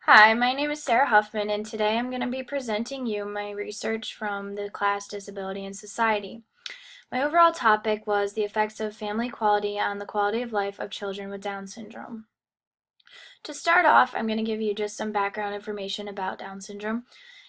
Hi, my name is Sarah Huffman, and today I'm going to be presenting you my research from the class Disability and Society. My overall topic was the effects of family quality on the quality of life of children with Down syndrome. To start off, I'm going to give you just some background information about Down syndrome.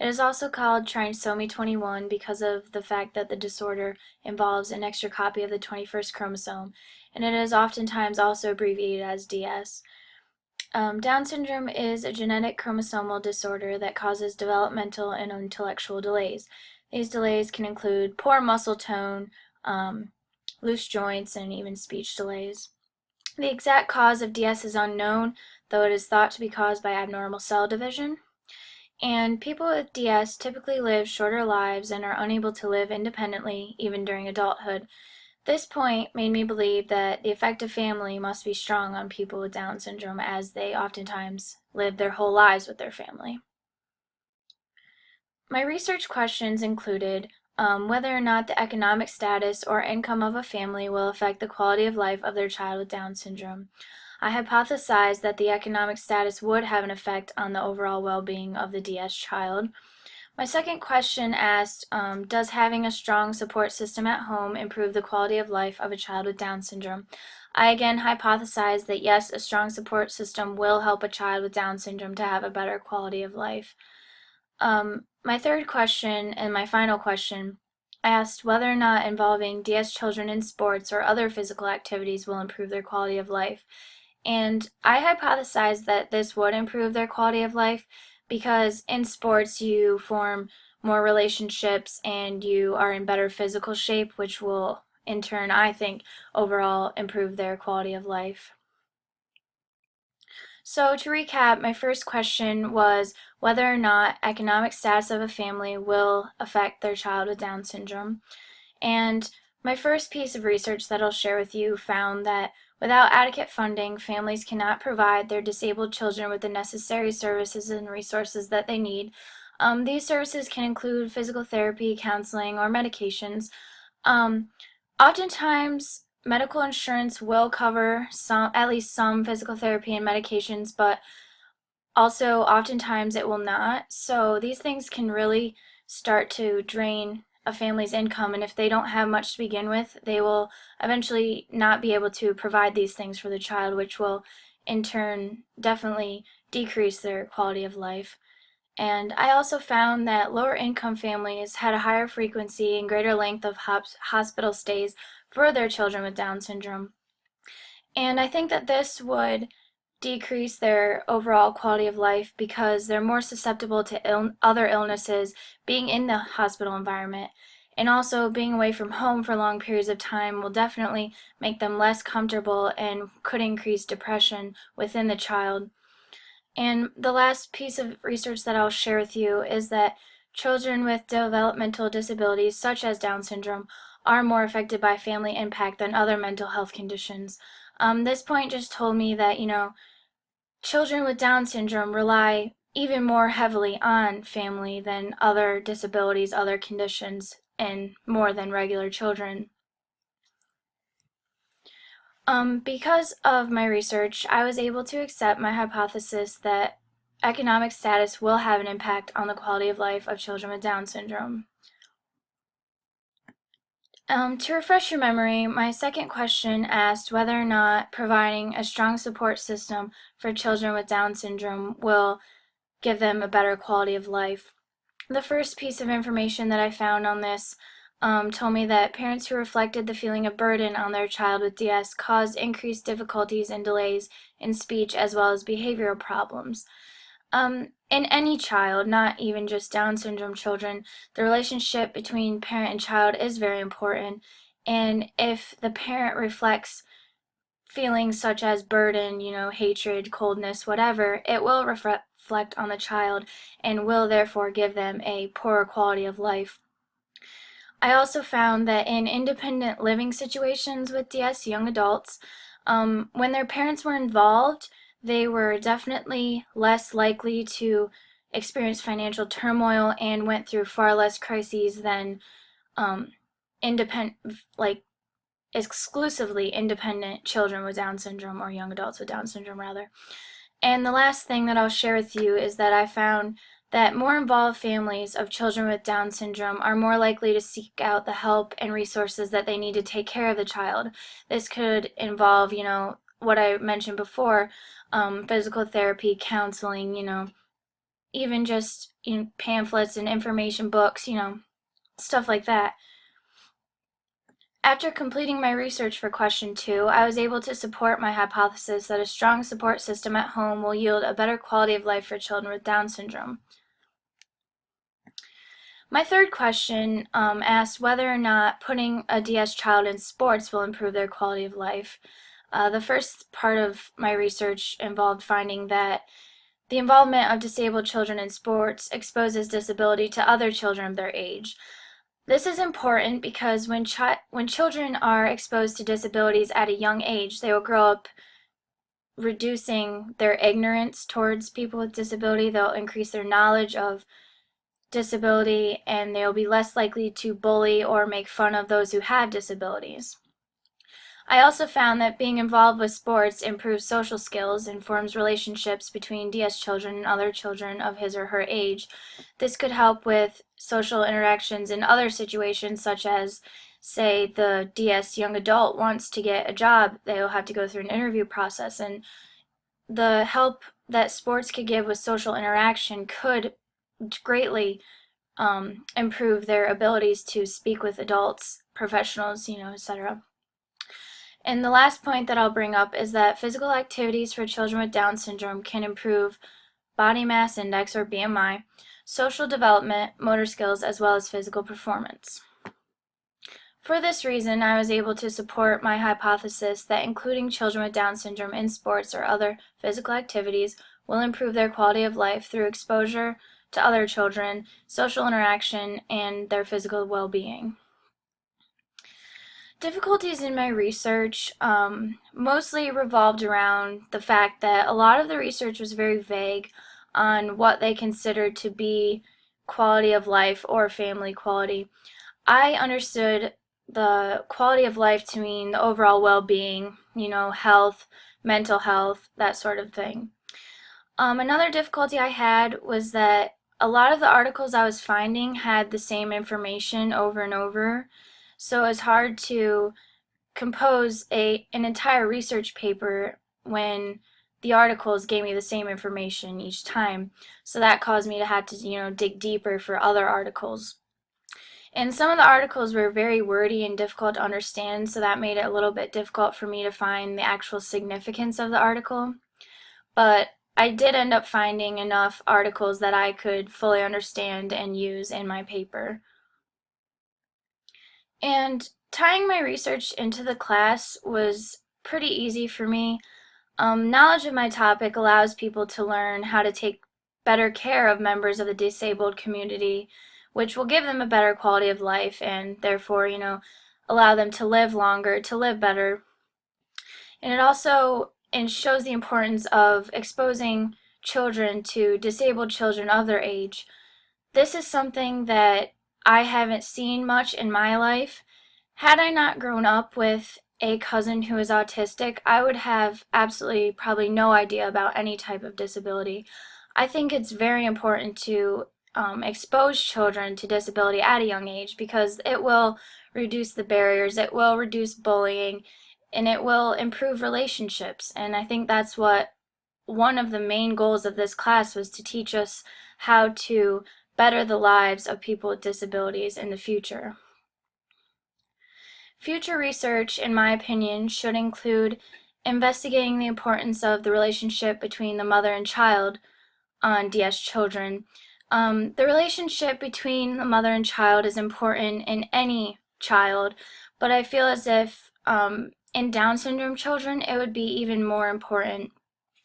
It is also called trisomy 21 because of the fact that the disorder involves an extra copy of the 21st chromosome, and it is oftentimes also abbreviated as DS. Down syndrome is a genetic chromosomal disorder that causes developmental and intellectual delays. These delays can include poor muscle tone, loose joints, and even speech delays. The exact cause of DS is unknown, though it is thought to be caused by abnormal cell division. And people with DS typically live shorter lives and are unable to live independently even during adulthood. This point made me believe that the effect of family must be strong on people with Down syndrome, as they oftentimes live their whole lives with their family. My research questions included whether or not the economic status or income of a family will affect the quality of life of their child with Down syndrome. I hypothesized that the economic status would have an effect on the overall well-being of the DS child. My second question asked, does having a strong support system at home improve the quality of life of a child with Down syndrome? I again hypothesized that yes, a strong support system will help a child with Down syndrome to have a better quality of life. My third question and my final question asked whether or not involving DS children in sports or other physical activities will improve their quality of life. And I hypothesized that this would improve their quality of life because in sports you form more relationships and you are in better physical shape, which will in turn, I think, overall improve their quality of life. So to recap, my first question was whether or not economic status of a family will affect their child with Down syndrome. And my first piece of research that I'll share with you found that without adequate funding, families cannot provide their disabled children with the necessary services and resources that they need. These services can include physical therapy, counseling, or medications. Um, Oftentimes, medical insurance will cover at least some physical therapy and medications, but also oftentimes it will not. So these things can really start to drain a family's income, and if they don't have much to begin with, they will eventually not be able to provide these things for the child, which will in turn definitely decrease their quality of life. And I also found that lower income families had a higher frequency and greater length of hospital stays for their children with Down syndrome. And I think that this would decrease their overall quality of life because they're more susceptible to other illnesses being in the hospital environment. And also being away from home for long periods of time will definitely make them less comfortable and could increase depression within the child. And the last piece of research that I'll share with you is that children with developmental disabilities, such as Down syndrome, are more affected by family impact than other mental health conditions. This point just told me that, children with Down syndrome rely even more heavily on family than other disabilities, other conditions, and more than regular children. Because of my research, I was able to accept my hypothesis that economic status will have an impact on the quality of life of children with Down syndrome. To refresh your memory, my second question asked whether or not providing a strong support system for children with Down syndrome will give them a better quality of life. The first piece of information that I found on this told me that parents who reflected the feeling of burden on their child with DS caused increased difficulties and delays in speech as well as behavioral problems. In any child, not even just Down syndrome children, the relationship between parent and child is very important. And if the parent reflects feelings such as burden, hatred, coldness, whatever, it will reflect on the child and will therefore give them a poorer quality of life. I also found that in independent living situations with DS young adults, when their parents were involved, they were definitely less likely to experience financial turmoil and went through far less crises than independent, like exclusively independent children with Down syndrome, or young adults with Down syndrome rather. And the last thing that I'll share with you is that I found that more involved families of children with Down syndrome are more likely to seek out the help and resources that they need to take care of the child. This could involve, what I mentioned before, physical therapy, counseling, even just pamphlets and information books, stuff like that. After completing my research for question 2, I was able to support my hypothesis that a strong support system at home will yield a better quality of life for children with Down syndrome. My third question asked whether or not putting a DS child in sports will improve their quality of life. The first part of my research involved finding that the involvement of disabled children in sports exposes disability to other children of their age. This is important because when children are exposed to disabilities at a young age, they will grow up reducing their ignorance towards people with disability. They'll increase their knowledge of disability, and they'll be less likely to bully or make fun of those who have disabilities. I also found that being involved with sports improves social skills and forms relationships between DS children and other children of his or her age. This could help with social interactions in other situations, such as, say, the DS young adult wants to get a job, they'll have to go through an interview process, and the help that sports could give with social interaction could greatly improve their abilities to speak with adults, professionals, etc. And the last point that I'll bring up is that physical activities for children with Down syndrome can improve body mass index, or BMI, social development, motor skills, as well as physical performance. For this reason, I was able to support my hypothesis that including children with Down syndrome in sports or other physical activities will improve their quality of life through exposure to other children, social interaction, and their physical well-being. Difficulties in my research mostly revolved around the fact that a lot of the research was very vague on what they considered to be quality of life or family quality. I understood the quality of life to mean the overall well-being, health, mental health, that sort of thing. Another difficulty I had was that a lot of the articles I was finding had the same information over and over, so it was hard to compose an entire research paper when the articles gave me the same information each time. So that caused me to have to, dig deeper for other articles. And some of the articles were very wordy and difficult to understand, so that made it a little bit difficult for me to find the actual significance of the article. But I did end up finding enough articles that I could fully understand and use in my paper. And tying my research into the class was pretty easy for me. Knowledge of my topic allows people to learn how to take better care of members of the disabled community, which will give them a better quality of life and therefore, allow them to live longer, to live better. And it also shows the importance of exposing children to disabled children of their age. This is something that I haven't seen much in my life. Had I not grown up with a cousin who is autistic, I would have absolutely probably no idea about any type of disability. I think it's very important to expose children to disability at a young age because it will reduce the barriers, it will reduce bullying, and it will improve relationships. And I think that's what one of the main goals of this class was, to teach us how to better the lives of people with disabilities in the future. Future research, in my opinion, should include investigating the importance of the relationship between the mother and child on DS children. The relationship between the mother and child is important in any child, but I feel as if in Down syndrome children it would be even more important.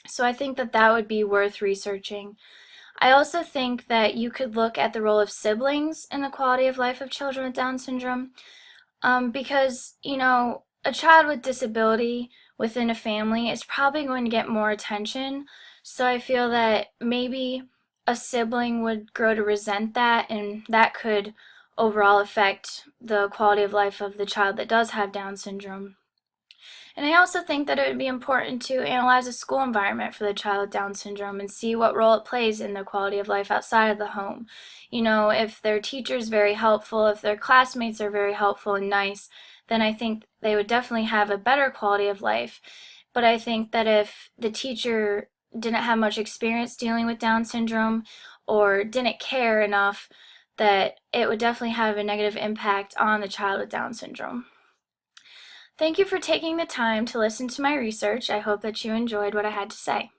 So I think that would be worth researching. I also think that you could look at the role of siblings in the quality of life of children with Down syndrome. Because, a child with disability within a family is probably going to get more attention. So I feel that maybe a sibling would grow to resent that, and that could overall affect the quality of life of the child that does have Down syndrome. And I also think that it would be important to analyze the school environment for the child with Down syndrome and see what role it plays in their quality of life outside of the home. If their teacher's very helpful, if their classmates are very helpful and nice, then I think they would definitely have a better quality of life. But I think that if the teacher didn't have much experience dealing with Down syndrome or didn't care enough, that it would definitely have a negative impact on the child with Down syndrome. Thank you for taking the time to listen to my research. I hope that you enjoyed what I had to say.